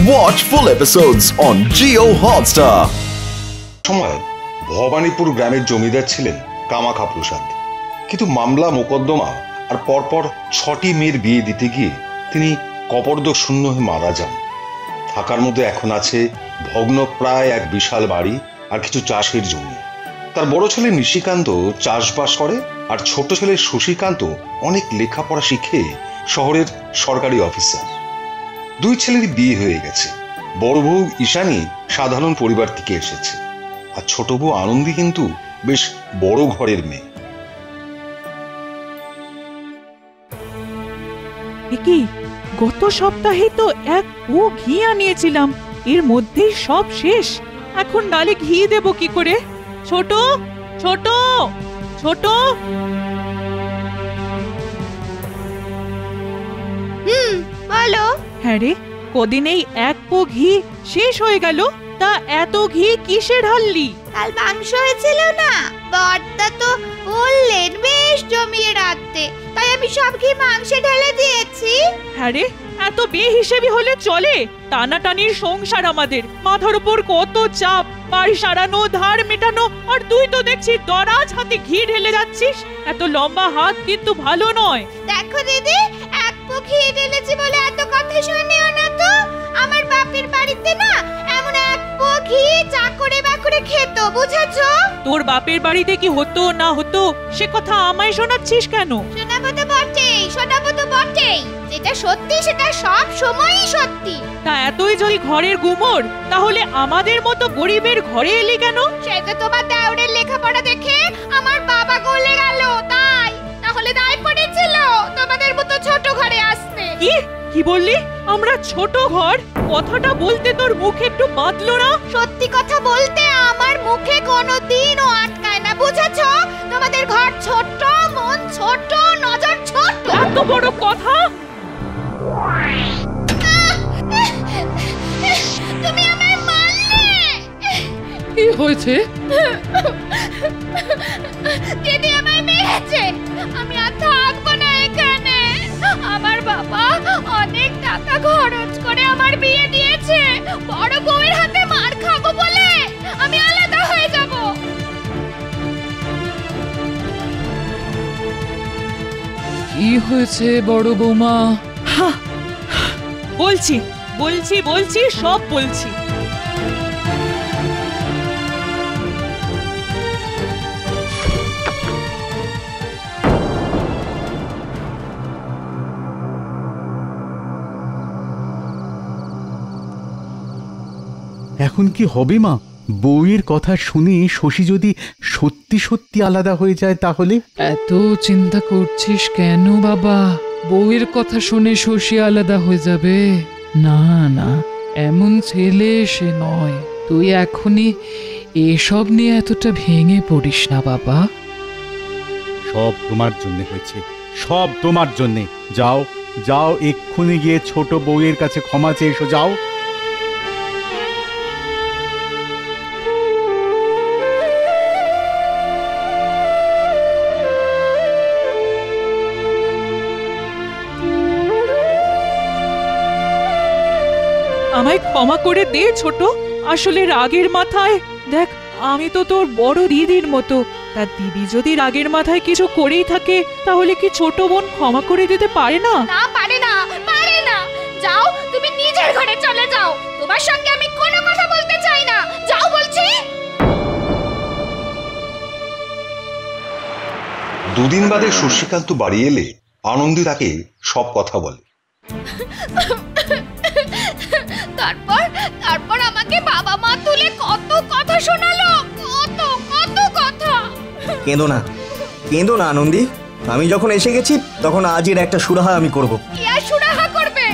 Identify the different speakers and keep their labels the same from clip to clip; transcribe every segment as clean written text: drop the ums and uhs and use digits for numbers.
Speaker 1: Watch full episodes on Jio Hotstar.
Speaker 2: সময় ভবানীপুর গ্রামের জমিদার ছিলেন কামাখ্যা প্রসাদ, কিন্তু মামলা মোকদ্দমা আর পরপর 6টি মেয়ের বিয়ে দিতে গিয়ে তিনি কপর্দক শূন্য হয়ে মারা যান। থাকার মধ্যে এখন আছে ভগ্ন প্রায় এক বিশাল বাড়ি আর কিছু চাষের জমি। তার বড় ছেলে নিশিকান্ত চাষবাস করে, আর ছোট ছেলে শশীকান্ত অনেক লেখাপড়া শিখে শহরের সরকারি অফিসার। দুই ছেলেরই বিয়ে হয়ে গেছে। বড় বউ ঈশানী সাধারণ পরিবার থেকে এসেছে, আর ছোট বউ আনন্দী কিন্তু বেশ বড় ঘরের মেয়ে।
Speaker 3: কি গত সপ্তাহে তো এক ও ঘি আনিয়েছিলাম, এর মধ্যেই সব শেষ। এখন ডালে ঘি দেব কি করে? ছোট ছোট ছোট।
Speaker 4: বলো।
Speaker 3: হ্যাঁ রে, কদিনেই এক পো ঘি শেষ হয়ে গেল। তা এত ঘি কিসে ঢাললি?
Speaker 4: কাল মাংস হয়েছিল না, বড়দা তো বললেন বেশ জমিয়ে রাখতে, তাই আমি সব ঘি মাংসে ঢেলে দিয়েছি।
Speaker 3: হ্যাঁ রে, এত বেহিসেবি হলে চলে? টানাটানির সংসার আমাদের, মাথার উপর কত চাপ, বাড়ি সারানো, ধার মেটানো, আর তুই তো দেখছি দরাজ হাতে ঘি ঢেলে যাচ্ছিস। এত লম্বা হাত কিন্তু ভালো নয়।
Speaker 4: দেখো দিদি, এক পো ঘি ঢেলেছি বলে এত কথা শুনিও না তো। আমার বাপের বাড়িতে না এমন এক পো ঘি চাকরে বাকরে খেত, বুঝেছো?
Speaker 3: তোর বাপের বাড়িতে কি হতো না হতো সে কথা আমায় শোনাচ্ছিস কেন?
Speaker 4: শোনাবো তো বটেই, শোনাবো তো বটেই। যেটা সত্যি সেটা সব সময়ই সত্যি।
Speaker 3: তা এতই যদি ঘরের গুমর, তাহলে আমাদের মতো গরিবের ঘরে এলি কেন?
Speaker 4: সেটা তোমার দেওরের লেখাপড়া দেখে আমার বাবা গলে গেল, তাই। তাহলে দায় পড়েছিল তোমাদের মতো ছোট ঘরে আসতে।
Speaker 3: কি বললি? আমরা ছোট ঘর? কথাটা বলতে তোর মুখে একটু বাঁধলো না?
Speaker 4: সত্যি কথা বলতে আমার মুখে কোনোদিনও আটকায় না, বুঝেছো? তোমাদের ঘর ছোট, মন ছোট, নজর ছোট।
Speaker 3: এত বড় কথা!
Speaker 4: তুমি আমায় মারলে।
Speaker 3: কি হয়েছে?
Speaker 4: দিদি আমায় মেরেছে। আমি আর থাকবো না এখানে। আমার বাবা অনেক টাকা খরচ করে আমার বিয়ে দিয়েছে। বড় বউয়ের হাতে মার খাবো বলে আমি আলাদা হয়ে যাব।
Speaker 3: কি হয়েছে বড় বৌমা? বলছি বলছি বলছি সব বলছি।
Speaker 5: এখন কি হবে মা? বউয়ের কথা শুনে শশী যদি সত্যি সত্যি আলাদা হয়ে যায় তাহলে?
Speaker 6: এত চিন্তা করছিস কেন বাবা? বউয়ের কথা শুনে শশী আলাদা হয়ে যাবে? না না, এমন ছেলে সে নয়। তুই এখনই এসব নিয়ে এতটা ভেঙে পড়িস না বাবা।
Speaker 5: সব তোমার জন্য হয়েছে, সব তোমার জন্যে। যাও যাও, এক্ষুনি গিয়ে ছোট বউয়ের কাছে ক্ষমা চেয়ে এসো, যাও।
Speaker 3: আমায় ক্ষমা করে দে ছোট। আসলে রাগের মাথায়, দেখ আমি তো তোর বড় দিদির মতো। তার দিদি যদি রাগের মাথায় কিছু করেই থাকে, তাহলে কি ছোট বোন ক্ষমা করে দিতে পারে না?
Speaker 4: না, পারে না, পারে না। যাও, তুমি নিজের ঘরে চলে যাও। তোমার সঙ্গে আমি কোনো কথা বলতে চাই না। যাও বলছি।
Speaker 2: দুদিন বাদে শশীকান্ত বাড়ি এলে আনন্দী তাকে সব কথা বলে।
Speaker 4: তারপর আমাকে বাবা মা তুলে কত কথা শোনালো, কত কত কথা।
Speaker 7: কেঁদো না আনন্দী। আমি যখন এসে গেছি তখন আজের একটা সুরাহা আমি করব।
Speaker 4: কি আর সুরাহা করবে?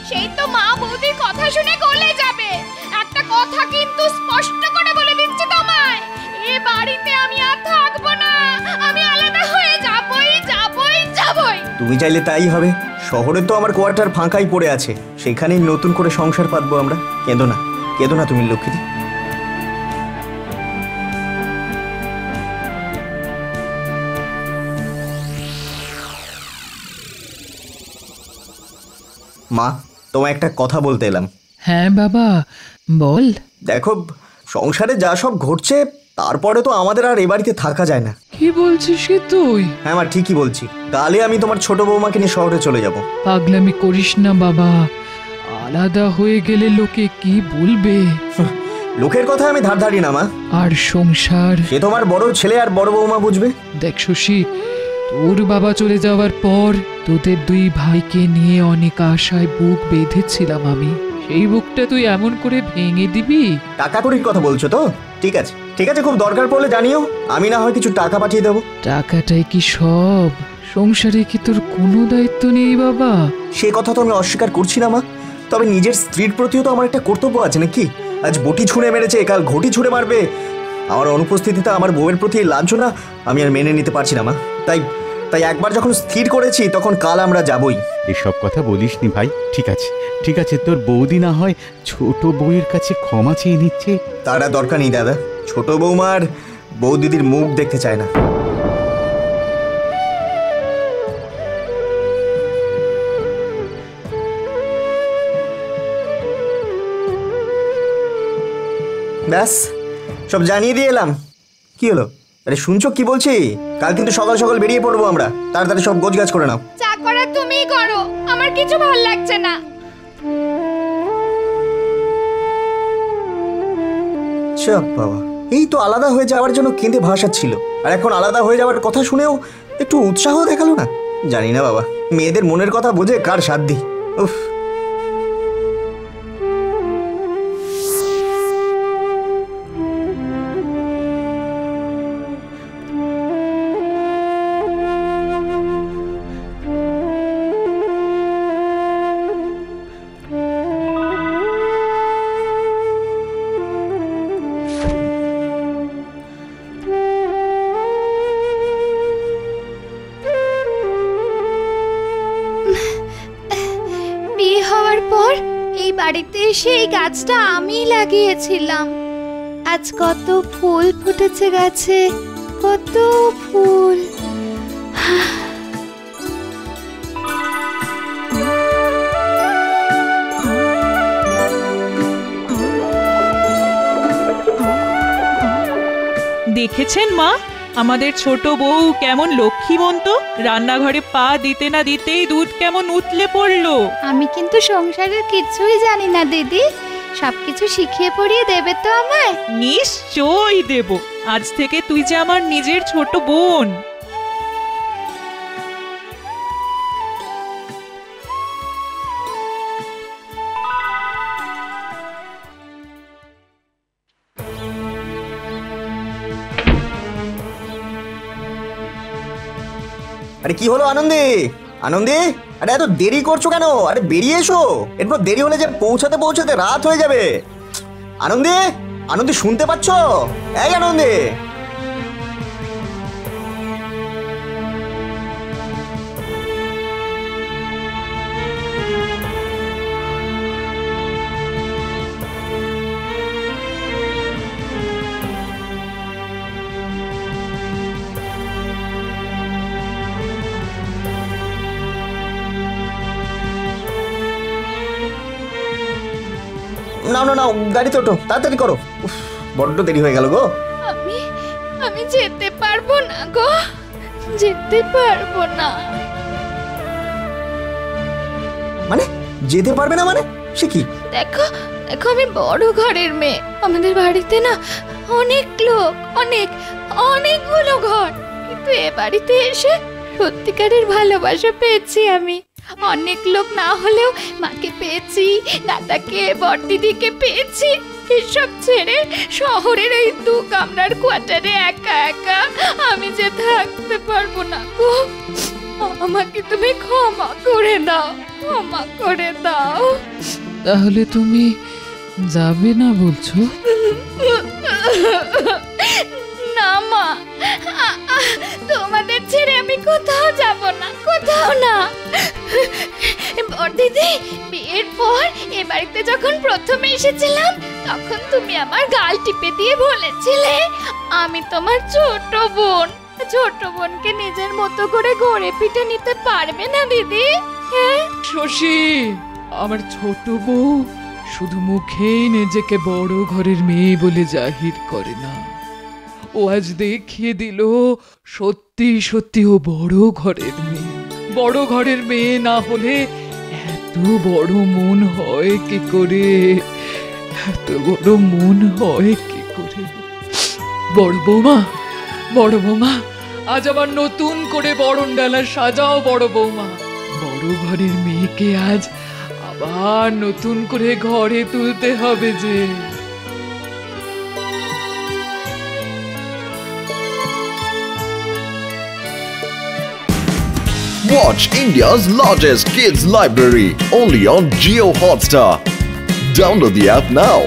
Speaker 4: সেই তো মা বৌদির কথা শুনে গলে যাবে। একটা কথা কিন্তু স্পষ্ট করে বলে দিচ্ছি তোমায়, এ বাড়িতে আমি আর থাকবো না। আমি আলাদা হয়ে যাবই।
Speaker 7: তুমি চাইলে তাই হবে। শহরে তো আমার কোয়ার্টার ফাঁকাই পড়ে আছে, সেখানেই নতুন করে সংসার পাতবো আমরা। কেঁদো না তুমি লক্ষ্মী। মা, তোমায় একটা কথা বলতে এলাম।
Speaker 6: হ্যাঁ বাবা, বল।
Speaker 7: দেখো, সংসারে যা সব ঘটছে তারপরে তো আমাদের আর এ বাড়িতে থাকা যায় না।
Speaker 6: কি বলছিস কি তুই?
Speaker 7: হ্যাঁ মা, ঠিকই বলছি। কালে আমি তোমার ছোট বৌমাকে নিয়ে শহরে চলে যাব।
Speaker 6: পাগলামি করিস না বাবা, আলাদা হয়ে গেলে লোকে কি বলবে?
Speaker 7: লোকের কথা আমি ধার ধারি না মা।
Speaker 6: আর সংসার?
Speaker 7: সে তোমার বড় ছেলে আর বড় বৌমা বুঝবে।
Speaker 6: দেখ শশী, তোর বাবা চলে যাওয়ার পর তোদের দুই ভাইকে নিয়ে অনেক আশায় বুক বেঁধেছিলাম আমি। সেই বুকটা তুই এমন করে ভেঙে দিবি?
Speaker 7: টাকা কড়ির কথা বলছো তো? ঠিক আছে ঠিক আছে, খুব দরকার পড়লে জানিও, আমি না হয় কিছু টাকা পাঠিয়ে দেবো।
Speaker 6: টাকাটাই কি সব? সংসারে কি তোর কোনো দায়িত্ব নেই বাবা?
Speaker 7: সে কথা তো আমি অস্বীকার করছি না মা, তবে নিজের স্ত্রীর প্রতিও তো আমার একটা কর্তব্য আছে নাকি? আজ বটি ছুঁড়ে মেরেছে, কাল ঘটি ছুঁড়ে মারবে। আমার অনুপস্থিতিতে আমার বউয়ের প্রতি লাঞ্ছনা আমি আর মেনে নিতে পারছি না মা। তাই তাই একবার যখন স্থির করেছি তখন কাল আমরা যাবই।
Speaker 5: এসব কথা বলিস নি ভাই। ঠিক আছে ঠিক আছে, তোর বৌদি না হয় ছোট বউয়ের কাছে ক্ষমা চেয়ে নিচ্ছে।
Speaker 7: তার আর দরকার নেই দাদা, ছোট বৌমার বউ দিদির মুখ দেখতে চায় না। ব্যাস, সব জানিয়ে দিয়ে এলাম। কি হলো? আরে শুনছো কি বলছি? কাল কিন্তু সকাল সকাল বেরিয়ে পড়বো আমরা। তাড়াতাড়ি সব গোছগাছ করে নাও।
Speaker 4: যা করার তুমিই করো, আমার কিছু ভালো লাগছে না।
Speaker 7: চাপ বাবা, এই তো আলাদা হয়ে যাওয়ার জন্য কেঁদে ভাসাচ্ছিল, আর এখন আলাদা হয়ে যাওয়ার কথা শুনেও একটু উৎসাহ দেখালো না। জানি না বাবা, মেয়েদের মনের কথা বোঝে কার সাধ্যি। উফ।
Speaker 4: বিয়ে হওয়ার পর এই বাড়িতে এসে এই গাছটা আমি লাগিয়েছিলাম। আজ কত ফুল ফুটেছে গাছে, কত ফুল।
Speaker 3: দেখেছেন মা, আমাদের ছোট বউ কেমন লক্ষ্মীমন্ত। রান্নাঘরে পা দিতে না দিতেই দুধ কেমন উতলে পড়লো।
Speaker 4: আমি কিন্তু সংসারের কিছুই জানি না দিদি, সবকিছু শিখিয়ে পড়িয়ে দেবে তো আমায়?
Speaker 3: নিশ্চয়ই দেব। আজ থেকে তুই যে আমার নিজের ছোট বোন।
Speaker 7: আরে কি হলো আনন্দে? আনন্দে, আরে এত দেরি করছো কেন? আরে বেরিয়ে এসো, এরপর দেরি হলে যে পৌঁছাতে পৌঁছাতে রাত হয়ে যাবে। আনন্দে, আনন্দে শুনতে পাচ্ছ? এই আনন্দে। নাও না নাও, গাড়িতে ওঠো, তাড়াতাড়ি করো। উফ, বড্ড দেরি হয়ে গেল গো।
Speaker 4: আমি আমি যেতে পারবো না গো, যেতে পারবো না।
Speaker 7: মানে যেতে পারবে না মানে? সে কি?
Speaker 4: দেখো দেখো, আমি বড় ঘরের মেয়ে। আমাদের বাড়িতে না অনেক লোক, অনেকগুলো ঘর, কিন্তু এ বাড়িতে এসে সত্যিকারের ভালোবাসা পেয়েছি আমি। অনেক লোক না হলেও মাকে পেয়েছি, দাদাকে, বড়দিদিকে পেয়েছি। এসব ছেড়ে শহরের এই 2 কামরার কোয়ার্টারে একা একা আমি যে থাকতে পারবো না গো। আমাকে তুমি ক্ষমা করে দাও, ক্ষমা করে দাও।
Speaker 6: তাহলে তুমি যাবে না বলছো?
Speaker 4: না মা, তোমাদের ছেড়ে আমি কোথাও যাব না, কোথাও না। বড়দিদি, বিয়ের পর এ বাড়িতে যখন প্রথমে এসেছিলাম তখন তুমি আমার গাল টিপে দিয়ে বলেছিলে আমি তোমার ছোট বোন। ছোট বোনকে নিজের মতো করে গড়ে পিঠে নিতে পারবে না দিদি? হ্যাঁ
Speaker 6: শশী, আমার ছোট বউ শুধু মুখেই নিজেকে বড় ঘরের মেয়ে বলে জাহির করে না, ও আজ দেখিয়ে দিল সত্যি সত্যি ও বড় ঘরের মেয়ে। বড় ঘরের মেয়ে না হলে এত বড় মন হয় কি করে? এত বড় মন হয় কি করে? বড় বৌমা, বড় বৌমা, আজ আবার নতুন করে বরণ ডালা সাজাও বড় বৌমা। বড় ঘরের মেয়েকে আজ আবার নতুন করে ঘরে তুলতে হবে যে।
Speaker 1: Watch India's largest kids library only on Jio Hotstar. Download the app now.